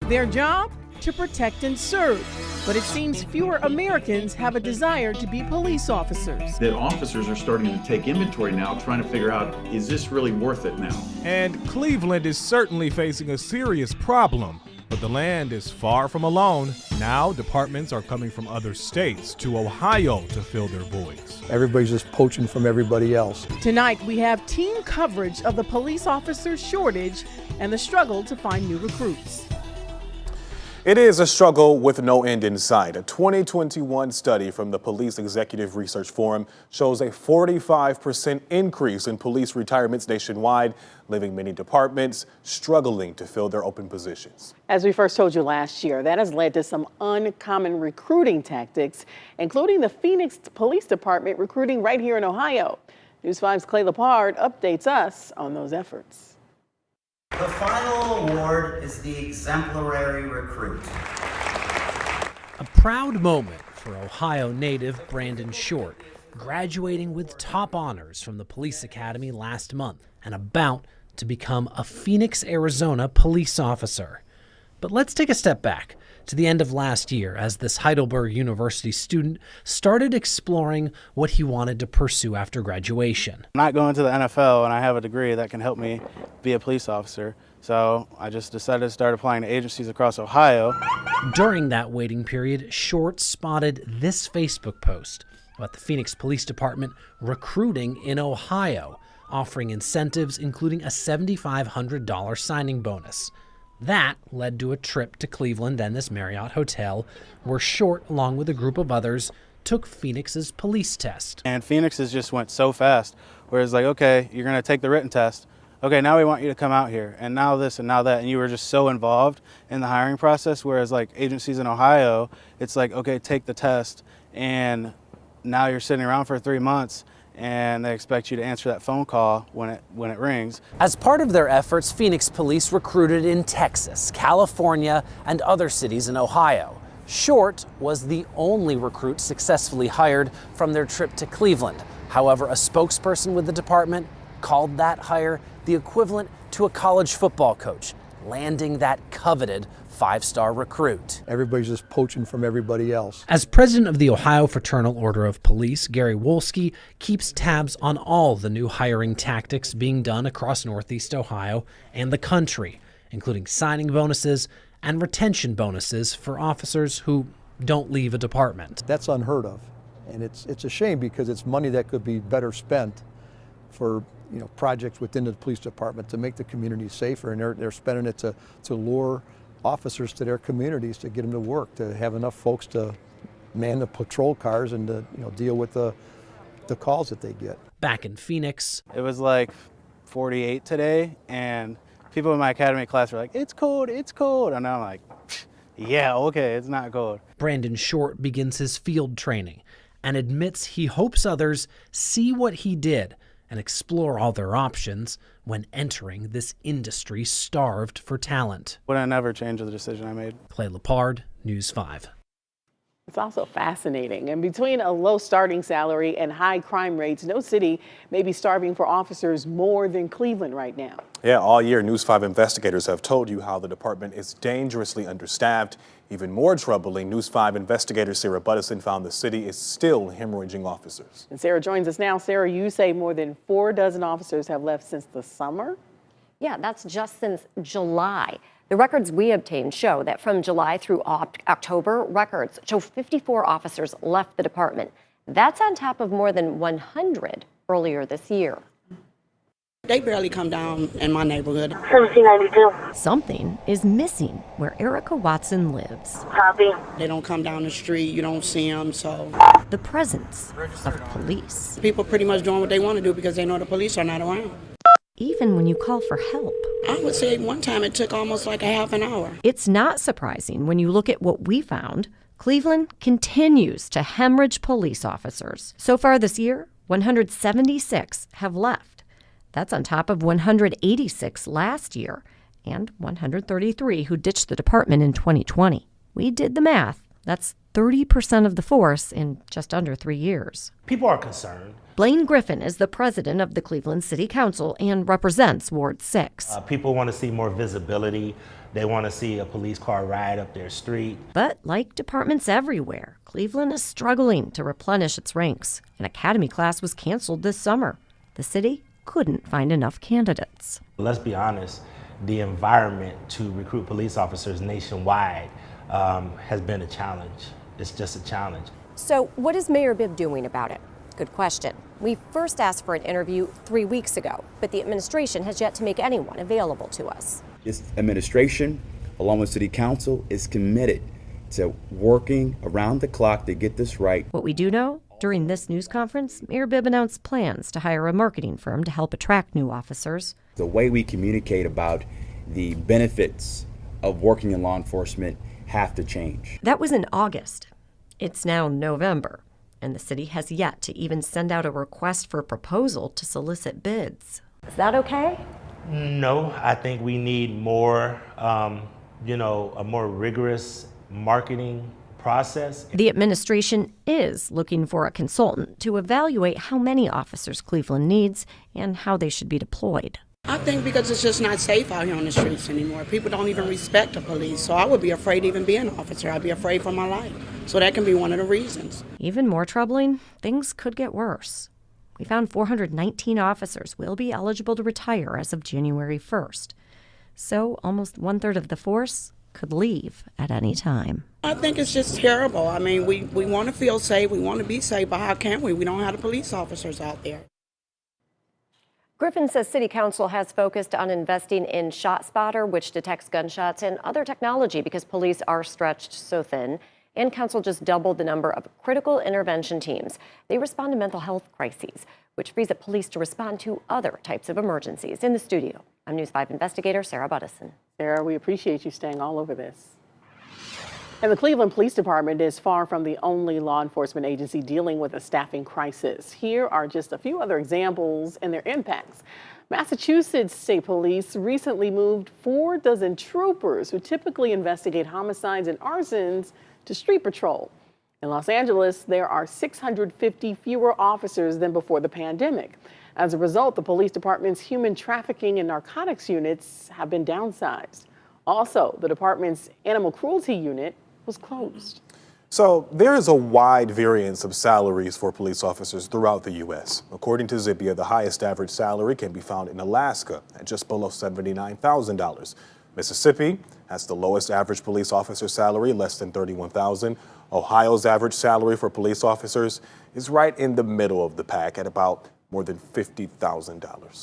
Their job? To protect and serve. But it seems fewer Americans have a desire to be police officers. That officers are starting to take inventory now, trying to figure out, is this really worth it now? And Cleveland is certainly facing a serious problem. But the land is far from alone. Now departments are coming from other states to Ohio to fill their voids. Everybody's just poaching from everybody else. Tonight we have team coverage of the police officer shortage and the struggle to find new recruits. It is a struggle with no end in sight. A 2021 study from the Police Executive Research Forum shows a 45% increase in police retirements nationwide, leaving many departments struggling to fill their open positions. As we first told you last year, that has led to some uncommon recruiting tactics, including the Phoenix Police Department recruiting right here in Ohio. News 5's Clay Lepard updates us on those efforts. The final award is the Exemplary Recruit. A proud moment for Ohio native Brandon Short, graduating with top honors from the Police Academy last month and about to become a Phoenix, Arizona police officer. But let's take a step back to the end of last year as this Heidelberg University student started exploring what he wanted to pursue after graduation. I'm not going to the NFL and I have a degree that can help me be a police officer. So I just decided to start applying to agencies across Ohio. During that waiting period, Short spotted this Facebook post about the Phoenix Police Department recruiting in Ohio, offering incentives including a $7,500 signing bonus. That led to a trip to Cleveland and this Marriott hotel, where Short, along with a group of others, took Phoenix's police test. And Phoenix's just went so fast, where it's like, okay, you're going to take the written test. Okay, now we want you to come out here, and now this and now that. And you were just so involved in the hiring process, whereas like agencies in Ohio, it's like, okay, take the test, and now you're sitting around for 3 months, and they expect you to answer that phone call when it rings. As part of their efforts, Phoenix police recruited in Texas, California, and other cities in Ohio. Short was the only recruit successfully hired from their trip to Cleveland. However, a spokesperson with the department called that hire the equivalent to a college football coach, landing that coveted five-star recruit. Everybody's just poaching from everybody else. As president of the Ohio Fraternal Order of Police, Gary Wolski keeps tabs on all the new hiring tactics being done across Northeast Ohio and the country, including signing bonuses and retention bonuses for officers who don't leave a department. That's unheard of, and it's a shame because it's money that could be better spent for projects within the police department to make the community safer, and they're spending it to lure officers to their communities to get them to work, to have enough folks to man the patrol cars and to deal with the calls that they get. Back in Phoenix, it was like 48 today, and people in my academy class were like, it's cold, and I'm like, yeah, okay, it's not cold. Brandon Short begins his field training and admits he hopes others see what he did and explore all their options when entering this industry starved for talent. Would I never change the decision I made? Clay Lepard, News 5. It's also fascinating. And between a low starting salary and high crime rates, no city may be starving for officers more than Cleveland right now. Yeah, all year, News 5 investigators have told you how the department is dangerously understaffed. Even more troubling, News 5 investigator Sarah Buttison found the city is still hemorrhaging officers. And Sarah joins us now. Sarah, you say more than 4 dozen officers have left since the summer? Yeah, that's just since July. The records we obtained show that from July through October, records show 54 officers left the department. That's on top of more than 100 earlier this year. They barely come down in my neighborhood. 1792. Something is missing where Erica Watson lives. Copy. They don't come down the street. You don't see them, so. The presence of police. People pretty much doing what they want to do because they know the police are not around. Even when you call for help. I would say one time it took almost like a half an hour. It's not surprising when you look at what we found. Cleveland continues to hemorrhage police officers. So far this year, 176 have left. That's on top of 186 last year and 133 who ditched the department in 2020. We did the math That's 30% of the force in just under 3 years. People are concerned. Blaine Griffin is the president of the Cleveland City Council and represents Ward 6. People want to see more visibility. They want to see a police car ride up their street. But like departments everywhere, Cleveland is struggling to replenish its ranks. An academy class was canceled this summer. The city couldn't find enough candidates. Let's be honest, the environment to recruit police officers nationwide has been a challenge. It's just a challenge. So what is Mayor Bibb doing about it? Good question. We first asked for an interview 3 weeks ago, but the administration has yet to make anyone available to us. This administration, along with City Council, is committed to working around the clock to get this right. What we do know, during this news conference, Mayor Bibb announced plans to hire a marketing firm to help attract new officers. The way we communicate about the benefits of working in law enforcement have to change. That was in August. It's now November, and the city has yet to even send out a request for proposal to solicit bids. Is that okay? No, I think we need more, a more rigorous marketing process. The administration is looking for a consultant to evaluate how many officers Cleveland needs and how they should be deployed. I think because it's just not safe out here on the streets anymore. People don't even respect the police, so I would be afraid to even be an officer. I'd be afraid for my life. So that can be one of the reasons. Even more troubling, things could get worse. We found 419 officers will be eligible to retire as of January 1st. So almost 1/3 of the force could leave at any time. I think it's just terrible. I mean, we want to feel safe, we want to be safe, but how can we? We don't have the police officers out there. Griffin says City Council has focused on investing in ShotSpotter, which detects gunshots, and other technology because police are stretched so thin. And Council just doubled the number of critical intervention teams. They respond to mental health crises, which frees up police to respond to other types of emergencies. In the studio, I'm News 5 investigator Sarah Buttison. Sarah, we appreciate you staying all over this. And the Cleveland Police Department is far from the only law enforcement agency dealing with a staffing crisis. Here are just a few other examples and their impacts. Massachusetts State Police recently moved 4 dozen troopers who typically investigate homicides and arsons to street patrol. In Los Angeles, there are 650 fewer officers than before the pandemic. As a result, the police department's human trafficking and narcotics units have been downsized. Also, the department's animal cruelty unit was closed. So there is a wide variance of salaries for police officers throughout the U.S. According to Zippia, the highest average salary can be found in Alaska at just below $79,000. Mississippi has the lowest average police officer salary, less than $31,000. Ohio's average salary for police officers is right in the middle of the pack at about more than $50,000.